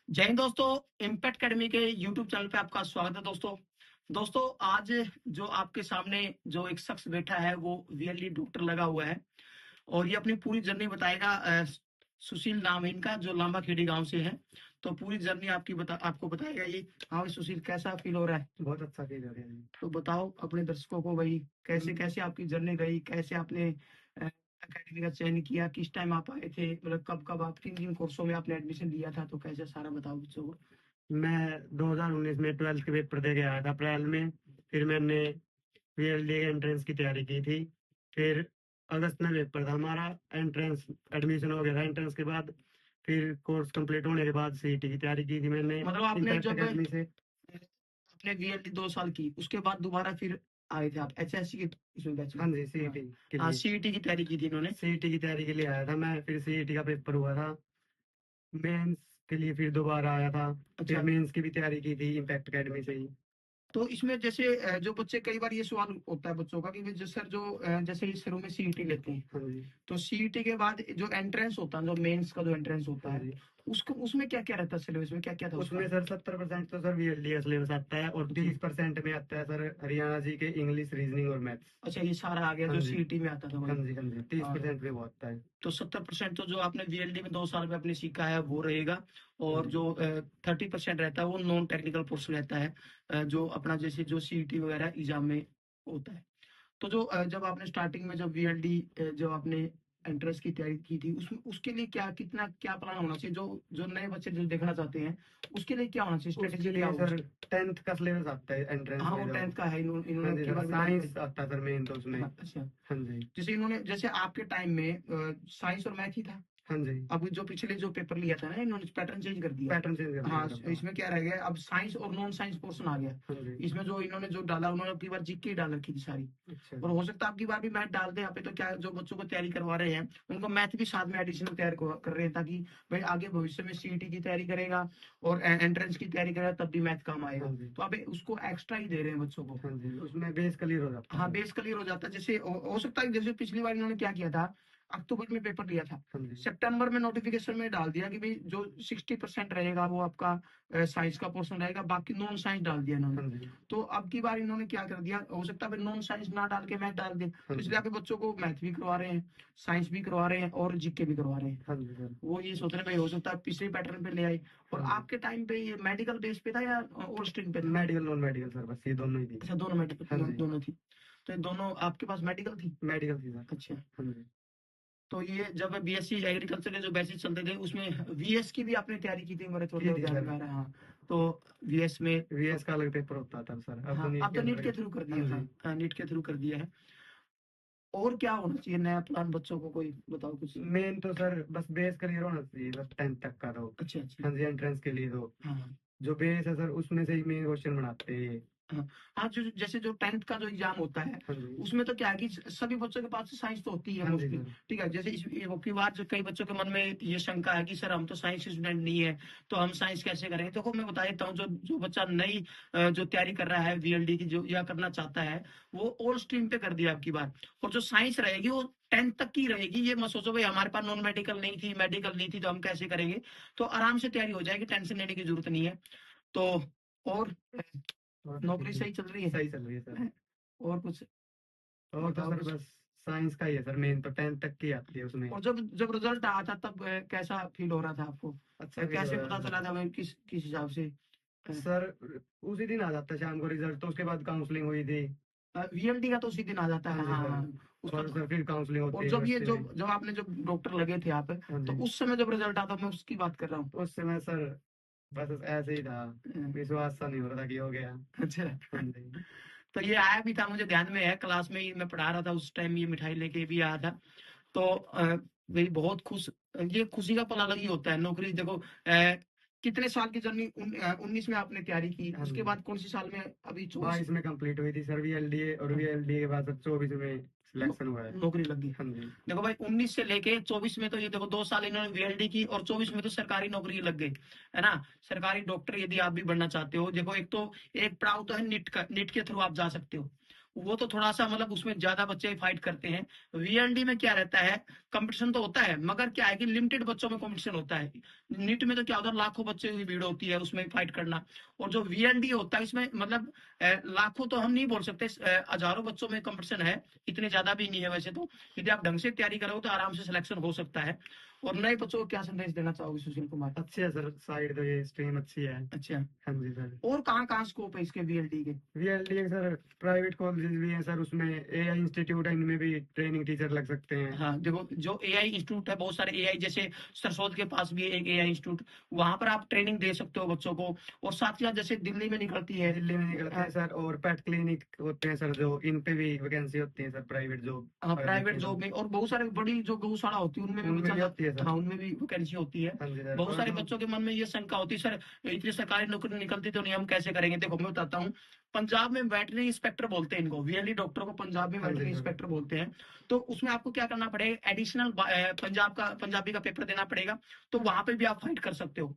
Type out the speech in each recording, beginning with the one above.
जय हिंद दोस्तों। Impact academy के यूट्यूब चैनल पे आपका स्वागत है दोस्तों। दोस्तों आज जो आपके सामने जो एक शख्स बैठा है वो वीएलडी डॉक्टर लगा हुआ है और ये अपनी पूरी जर्नी बताएगा। सुशील नाम है इनका, जो लांबा खेड़ी गांव से है। तो पूरी जर्नी आपको बताएगा ये। हाँ भाई सुशील, कैसा फील हो रहा है? बहुत अच्छा फील हो रहा है। तो बताओ अपने दर्शकों को भाई, कैसे कैसे आपकी जर्नी रही, कैसे आपने एकेडमी का चयन किया, किस टाइम आप आए थे, मतलब कब कब आप किन किन कोर्सों में आपने एडमिशन लिया था, तो कैसे सारा बताओ बच्चों को। मैं 2019 में 12th के पेपर दे के आया था अप्रैल में। फिर मैंने वीएलडी एंट्रेंस की तैयारी की थी। फिर अगस्त में पेपर था हमारा, एंट्रेंस एडमिशन हो गया था। एंट्रेंस के बाद फिर कोर्स कंप्लीट होने के बाद सीईटी की तैयारी की थी मैंने मतलब आपने इम्पैक्ट जब अकेडमी से। आपने वीएलटी 2 साल की, उसके बाद दोबारा फिर आए थे आप एचएससी के इसमें बैच में? हाँ जी, सीईटी के हाँ, लिए। सीईटी की तैयारी की थी इन्होंने। सीईटी की तैयारी के लिए आया था मैं। फिर सीईटी का पेपर हुआ था, मेंस के लिए फिर दोबारा आया था। फिर अच्छा, मेंस की भी तैयारी की थी इम्पैक्ट अकेडमी से ही। तो इसमें जैसे जो बच्चे, कई बार ये सवाल होता है बच्चों का कि भाई जो सर जो जैसे इस शुरू में सीईटी लेते हैं, हाँ जी। तो सीईटी के बाद जो एंट्रेंस होता है, जो मेंस का जो एंट्रेंस होता हाँ है, जी, उसको उसमें क्या क्या रहता है, सिलेबस में क्या क्या था उसका? उसमें सर 70% तो सर वीएलडी का सिलेबस आता है और जी। 30% में आता है सर हरियाणा जी के इंग्लिश, रीजनिंग और मैथ्स। अच्छा, ये सारा आ गया हाँ जो जी। सीईटी में आता था हाँ वही। जी। हाँ जी, 30% में वो आता है। तो 70% तो जो आपने वीएलडी में 2 साल में आपने सीखा है वो रहेगा। हाँ और जी। जो 30% रहता है वो नॉन टेक्निकल पोर्शन रहता है, जो अपना जैसे जो सीईटी वगैरह एग्जाम में होता है। तो जो जब आपने स्टार्टिंग में जब वीएलडी जो आपने एंट्रेंस की तैयारी की थी, उसमें उसके लिए क्या कितना क्या प्लान होना चाहिए, जो जो नए बच्चे जो देखना चाहते हैं उसके लिए क्या होना चाहिए, उसके स्ट्रेटेजी क्या लिए होगी सर उसकी? 10th का सिलेबस आता है एंट्रेंस हाँ, में वो जो। 10th का है, हाँ इन्होंने जी कई सर, बार बताया साइंस भाई। आता है सर मेन तो उसमें। हाँ, अच्छा। हाँ जी। जैसे इन्होंने, जैसे आपके टाइम में साइंस और मैथ ही था। हाँ जी। अब जो पिछले जो पेपर लिया था ना, इन्होंने पैटर्न चेंज कर दिया। पैटर्न चेंज कर दिया हाँ, सर अपना। इसमें क्या रह गया, अब साइंस और नॉन साइंस पोर्शन आ गया। हाँ जी। इसमें जो इन्होंने जो डाला, उन्होंने अपनी बार जीके ही डाल रखी थी सारी। अच्छा। और हो सकता है आपकी बार भी मैथ डाल दें यहाँ पे, तो क्या जो बच्चों को तैयारी करवा रहे हैं उनको मैथ भी साथ में एडिशनल तैयार कर रहे हैं, ताकि भाई आगे भविष्य में सीईटी की तैयारी करेगा और एंट्रेंस की तैयारी करेगा तब भी मैथ काम हाँ आएगा। जी। तो आप उसको एक्स्ट्रा ही दे रहे हैं बच्चों को। हाँ जी, उसमें बेस क्लियर हो जाता है हाँ, सर। बेस क्लियर हो जाता है। जैसे हो सकता है जैसे पिछली बार इन्होंने क्या किया था, अक्टूबर में पेपर लिया था, हाँ जी। सितंबर में नोटिफिकेशन में डाल दिया कि भाई जो 60% रहेगा वो आपका साइंस का पोर्शन रहेगा, बाकी नॉन साइंस डाल दिया इन्होंने। हाँ जी। तो अब की बार इन्होंने क्या कर दिया, हो सकता है नॉन साइंस ना डाल के मैथ डाल दे, हाँ तो इसलिए जी। आपके बच्चों को मैथ भी करवा रहे हैं, साइंस भी करवा रहे हैं और जीके भी करवा रहे हैं। हाँ जी सर। वो ये सोच रहे हैं भाई हो सकता है पिछले पैटर्न पे ले आए। और हाँ जी। आपके टाइम पे ये मेडिकल बेस पे था या और स्ट्रीम पे था? मेडिकल नॉन मेडिकल सर, बस ये दोनों ही थी। अच्छा, दोनों हाँ मेडिकल, जी। दोनों थी। तो ये दोनों आपके पास मेडिकल थी? मेडिकल थी सर। अच्छा। हाँ जी। तो ये जब बीएससी एग्रीकल्चर के जो बैचेस चलते थे उसमें वीएस की भी आपने तैयारी की थी, मेरे की थोड़ा थी ध्यान सर। में आ रहा है। हाँ, तो वीएस में वीएस का अलग पेपर होता था सर, अब तो हाँ, नीट अब के तो नीट अंदर के थ्रू कर हाँ दिया। जी। हाँ, नीट के थ्रू कर दिया है। और क्या होना चाहिए नया प्लान बच्चों को, कोई बताओ कुछ। मेन तो सर बस बेस क्लियर होना चाहिए बस 10th तक का तो। अच्छा अच्छा। हाँ जी, एंट्रेंस के लिए तो हाँ जो बेस है सर उसमें से ही मेन क्वेश्चन बनाते हैं ये। हाँ। हाँ, जो जैसे जो 10th का जो एग्जाम होता है हाँ जी। उसमें तो क्या है कि सभी बच्चों के पास साइंस तो होती है हाँ जी मोस्टली। सर। ठीक है, जैसे इस की बात, जो कई बच्चों के मन में ये शंका है कि सर हम तो साइंस स्टूडेंट नहीं है, तो हम साइंस कैसे करेंगे। तो मैं बता देता हूँ, जो जो बच्चा नई जो तैयारी कर रहा है वीएलडी की, जो या करना चाहता है, वो ऑल स्ट्रीम पे कर दिया आपकी बार। और जो साइंस रहेगी वो 10th तक की रहेगी। ये मत सोचो भाई हमारे पास नॉन मेडिकल नहीं थी, मेडिकल नहीं थी, तो हम कैसे करेंगे। तो आराम से तैयारी हो जाएगी, टेंशन लेने की जरूरत नहीं है। तो और और तो नौकरी ठीक है। सही चल रही है? सही चल रही है सर। और कुछ और तो बताओ सर कुछ। बस साइंस का ही है सर, मेन तो 10th तक की आती है उसमें। और जब जब रिजल्ट आया था तब कैसा फील हो रहा था आपको? अच्छा फील हो कैसे रहा पता है चला सर। था भाई किस किस हिसाब से? सर उसी दिन आ जाता है शाम को रिजल्ट, तो उसके बाद काउंसलिंग हुई थी। वीएलडी का तो उसी दिन आ जाता हाँ है, जी हाँ सर। हाँ। उसका और तो, सर फिर काउंसलिंग होती और है जब ये यूनिवर्सिटी जो में। जब आपने जब डॉक्टर लगे थे आप, हाँ तो जी। उस समय जब रिजल्ट आता मैं उसकी बात कर रहा हूँ। उस समय सर बस ऐसे ही था, विश्वास सा नहीं हो रहा था कि हो गया। अच्छा। हाँ जी। तो ये आया भी था, मुझे ध्यान में है, क्लास में ही मैं पढ़ा रहा था उस टाइम, ये मिठाई लेके भी आया था। तो भाई बहुत खुश, ये खुशी का पल अलग ही होता है। नौकरी देखो, कितने साल की जर्नी, 19 में आपने तैयारी की, हाँ उसके जी। बाद कौन सी साल में, अभी 24? 22 में कंप्लीट हुई थी सर वीएलडीए, और वीएलडीए के बाद सर 24 में सिलेक्शन हुआ है। नौकरी लग गई। हाँ जी। देखो भाई 19 से लेके 24 में तो ये देखो 2 साल इन्होंने वीएलडी की, और 24 में तो सरकारी नौकरी लग गई, है ना। सरकारी डॉक्टर यदि आप भी बनना चाहते हो, देखो एक तो एक पड़ाव तो है नीट का, नीट के थ्रू आप जा सकते हो। वो तो थोड़ा सा मतलब उसमें ज्यादा बच्चे फाइट करते हैं। वीएलडी में क्या रहता है, कंपटीशन तो होता है, मगर क्या है कि लिमिटेड बच्चों में कंपटीशन होता है। नीट में तो क्या होता है, लाखों बच्चे की भीड़ होती है, उसमें फाइट करना। और जो वीएलडी होता है इसमें मतलब लाखों तो हम नहीं बोल सकते, हजारों बच्चों में कंपटीशन है, इतने ज्यादा भी नहीं है वैसे तो। यदि आप ढंग से तैयारी करोगे तो आराम से सिलेक्शन हो सकता है। और नए बच्चों को क्या संदेश देना चाहोगे सुशील कुमार? अच्छी है सर, साइड तो ये स्ट्रीम अच्छी है। अच्छा, हाँ जी सर। और कहाँ कहाँ स्कोप है इसके वीएलडी के? वीएलडी सर प्राइवेट कॉलेजेस भी हैं सर, उसमें एआई इंस्टीट्यूट है, इनमें भी ट्रेनिंग टीचर लग सकते हैं। हाँ देखो, जो एआई इंस्टीट्यूट है, बहुत सारे एआई, जैसे सरसोद के पास भी है एक एआई इंस्टीट्यूट, वहां पर आप ट्रेनिंग दे सकते हो बच्चों को। और साथ ही साथ जैसे दिल्ली में निकलती है, दिल्ली में निकलते हैं सर, और पेट क्लिनिक होते हैं सर, जो इन पे भी वैकेंसी होती है sir, private job. Private job में, और बहुत सारे बड़ी जो गौशाला होती है उनमें भी उनमें भी बच्चा, होती है सर। हाँ उनमें भी वैकेंसी होती है। हाँ जी सर। बहुत और सारे जो बच्चों के मन में ये शंका होती है, सर इतनी सरकारी नौकरी निकलती तो नहीं, हम कैसे करेंगे? देखो मैं बताता हूँ, पंजाब में वेटरनरी इंस्पेक्टर बोलते हैं इनको, वीएलडी डॉक्टर को पंजाब में हाँ जी वेटरनरी सर। इंस्पेक्टर बोलते हैं। तो उसमें आपको क्या करना पड़ेगा, एडिशनल पंजाबी का पेपर देना पड़ेगा, तो वहां पे भी आप फाइट कर सकते हो।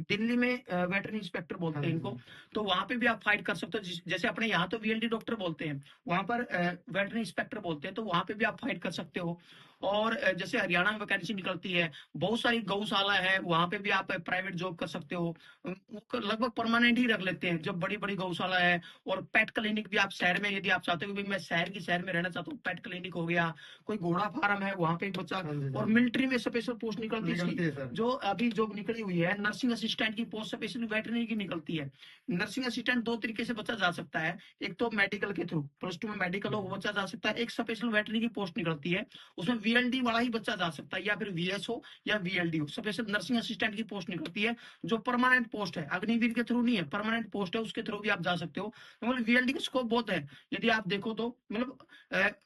दिल्ली में वेटरनरी इंस्पेक्टर हाँ बोलते हैं जी इनको, सर। तो वहां पे भी आप फाइट कर सकते हो। जैसे अपने यहाँ तो वीएलडी डॉक्टर बोलते हैं, वहां पर वेटरनरी इंस्पेक्टर बोलते हैं, तो वहां पे भी आप फाइट कर सकते हो। और जैसे हरियाणा में वैकेंसी निकलती है, बहुत सारी गौशाला है, वहां पे भी आप प्राइवेट जॉब कर सकते हो। वो लगभग परमानेंट ही रख लेते हैं, जब बड़ी बड़ी गौशाला है। और पेट क्लिनिक भी आप शहर में, यदि आप चाहते हो कि भाई मैं शहर में रहना चाहता हूँ, पेट क्लिनिक हो गया, कोई घोड़ा फार्म है, वहां पे एक बच्चा। हाँ जी और सर। मिलिट्री में स्पेशल पोस्ट निकलती है निकलती इसकी, है सर। जो अभी जॉब निकली हुई है, नर्सिंग असिस्टेंट की पोस्ट स्पेशली वेटरनरी की निकलती है। नर्सिंग असिस्टेंट दो तरीके से बच्चा जा सकता है, एक तो मेडिकल के थ्रू, +2 में मेडिकल हो वो बच्चा जा सकता है, एक स्पेशल वेटरनरी की पोस्ट निकलती है, उसमें वीएलडी वाला ही बच्चा जा सकता है, या फिर वीएस हो या वीएलडी हो। स्पेशल नर्सिंग असिस्टेंट की पोस्ट निकलती है, जो परमानेंट पोस्ट है, अग्निवीर के थ्रू नहीं है, परमानेंट पोस्ट है, उसके थ्रू भी आप जा सकते हो। तो मतलब वीएलडी का स्कोप बहुत है, यदि आप देखो तो मतलब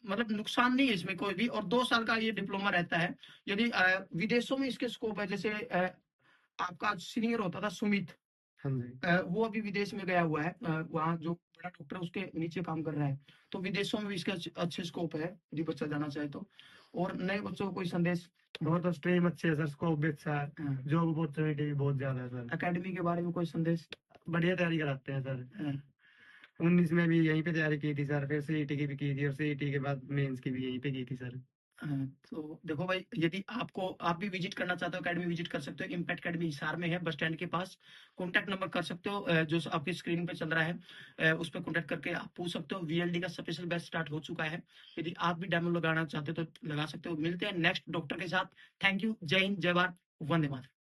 मतलब नुकसान नहीं है इसमें कोई भी। और 2 साल का ये डिप्लोमा रहता है। यदि विदेशों में इसके स्कोप है, जैसे आपका सीनियर होता था सुमित, हाँ जी। वो अभी विदेश में गया हुआ है, वहाँ जो बड़ा डॉक्टर है उसके नीचे काम कर रहा है। तो विदेशों में भी इसका अच्छे स्कोप है, यदि बच्चा जाना चाहे तो। और नए बच्चों को कोई संदेश? और तो स्ट्रीम अच्छी है सर, स्कोप भी अच्छा है, हाँ, जॉब अपॉर्चुनिटी भी बहुत ज्यादा है सर। एकेडमी के बारे में कोई संदेश? बढ़िया तैयारी कराते हैं सर। हाँ, 19 में भी यहीं पे तैयारी की थी सर, फिर सीईटी की भी की थी, और सीईटी के बाद मेंस की भी यहीं पे की थी सर। हाँ, तो देखो भाई, यदि आप भी विजिट करना चाहते हो, एकेडमी विजिट कर सकते हो। इम्पैक्ट एकेडमी हिसार में है, बस स्टैंड के पास। कॉन्टैक्ट नंबर कर सकते हो, जो आपकी स्क्रीन पे चल रहा है, उस पर कॉन्टैक्ट करके आप पूछ सकते हो। वीएलडी का स्पेशल बैच स्टार्ट हो चुका है, यदि आप भी डेमो लगाना चाहते हो तो लगा सकते हो। मिलते हैं नेक्स्ट डॉक्टर के साथ। थैंक यू, जय हिंद, जय भारत, वंदे मातरम।